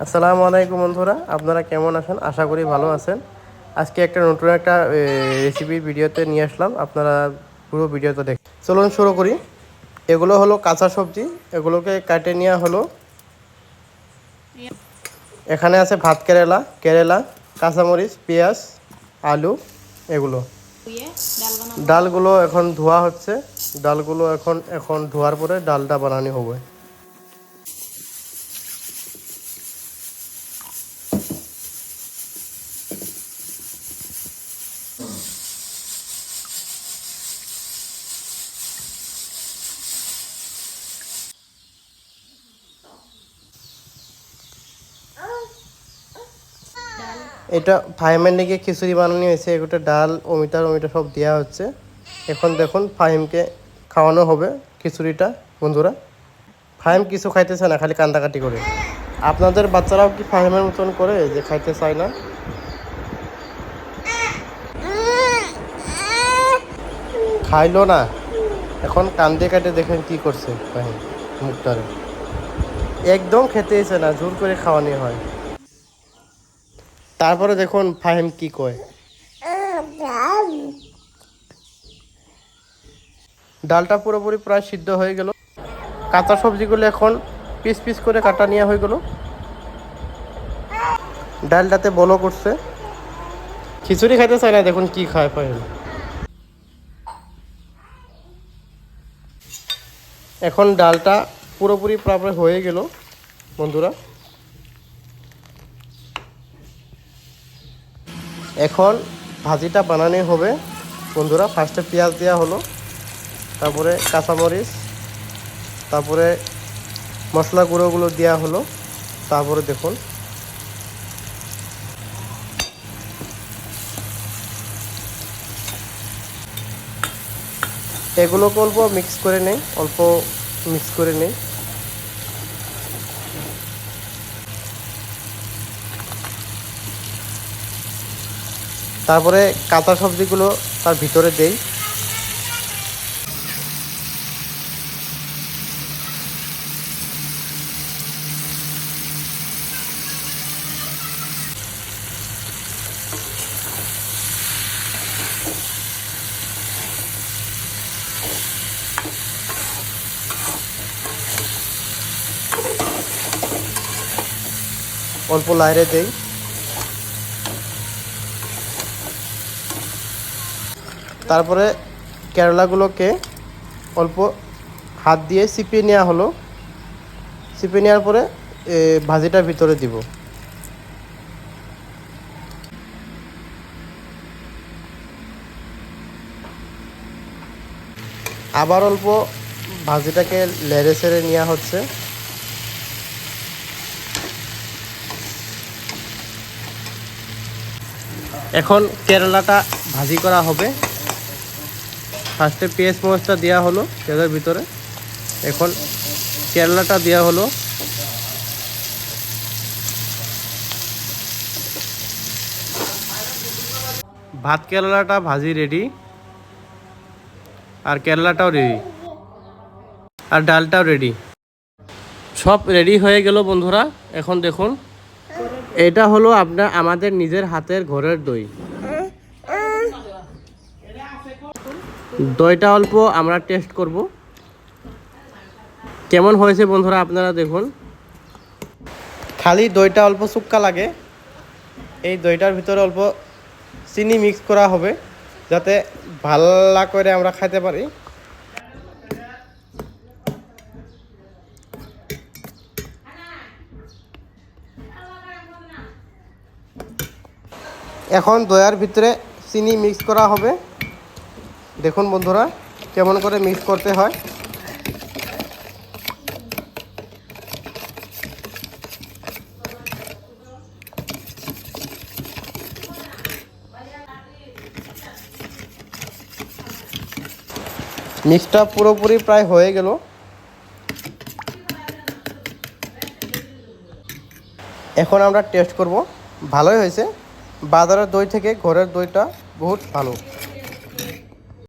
আসসালামু আলাইকুম বন্ধুরা, আপনারা কেমন আছেন? আশা করি ভালো আছেন। আজকে নতুন একটা রেসিপি ভিডিওতে নিয়ে আসলাম। আপনারা পুরো ভিডিওটা দেখুন। চলুন শুরু করি। এগুলো হলো কাঁচা সবজি, এগুলোকে কাটে নেওয়া হলো। এখানে আছে ভাত কেরেলা, কাঁচামরিচ, পেঁয়াজ, আলু, এগুলো। ডালগুলো এখন ধোয়া হচ্ছে। ডালগুলো এখন ধোয়ার পরে ডালটা বানানো হবে। এটা ফাহিমের নাকি খিচুড়ি বানানো হয়েছে। এগুলো ডাল অমিতা সব দেওয়া হচ্ছে। এখন দেখুন ফাহিমকে খাওয়ানো হবে খিচুড়িটা। বন্ধুরা, ফাহিম কিছু খাইতেছে না, খালি কান্দাকাটি করে। আপনাদের বাচ্চারাও কি ফাহিমের মতন করে যে খাইতে চায় না? খাইলো না, এখন কান্দে কাটে। দেখেন কি করছে ফাহিম মুখটারে। একদম খেতে ইচ্ছে না, জোর করে খাওয়ানি হয়। তারপরে দেখুন ফাহিম কি কয়। ডালটা পুরোপুরি প্রায় সিদ্ধ হয়ে গেল। কাঁচা সবজিগুলো এখন পিস পিস করে কাটা নেওয়া হয়ে গেল। ডালটাতে বলো করছে। খিচুড়ি খাইতে চায় না, দেখুন কি খায় ফাহিম। এখন ডালটা পুরোপুরি প্রায় হয়ে গেল বন্ধুরা। এখন ভাজিটা বানানো হবে বন্ধুরা। ফার্স্টে পেঁয়াজ দেওয়া হলো, তারপরে কাঁচামরিচ, তারপরে মশলা গুঁড়োগুলো দেওয়া হলো। তারপরে দেখুন এগুলোকে অল্প মিক্স করে নেই, তারপরে কাঁচা সবজিগুলো তার ভিতরে দেই। অল্প লাইরে দেই। তারপরে কেরলাগুলোকে অল্প হাত দিয়ে চিপিয়ে নেওয়া হলো। চিপিয়ে নেওয়ার পরে ভাজিটার ভিতরে দিব। আবার অল্প ভাজিটাকে লেড়ে ছেড়ে নেওয়া হচ্ছে। এখন কেরালাটা ভাজি করা হবে। ফার্স্টে পেঁয়াজ মরিচটা দেওয়া হলো তেলের ভিতরে। এখন কেরালাটা দেওয়া হলো। ভাত কেরালাটা ভাজি রেডি, আর কেরালাটাও রেডি, আর ডালটাও রেডি। সব রেডি হয়ে গেল বন্ধুরা। এখন দেখুন, এটা হলো আমাদের নিজের হাতের ঘরের দই। দইটা অল্প আমরা টেস্ট করব কেমন হয়েছে বন্ধুরা। আপনারা দেখুন, খালি দইটা অল্প শুক্কা লাগে। এই দইটার ভিতরে অল্প চিনি মিক্স করা হবে, যাতে ভালো করে আমরা খাইতে পারি। এখন দইয়ের ভিতরে চিনি মিক্স করা হবে। দেখুন বন্ধুরা, কেমন করে মিক্স করতে হয়। মিক্সটা পুরোপুরি প্রায় হয়ে গেল। এখন আমরা টেস্ট করব। ভালোই হয়েছে। বাজারের দই থেকে ঘরের দইটা বহুত ভালো।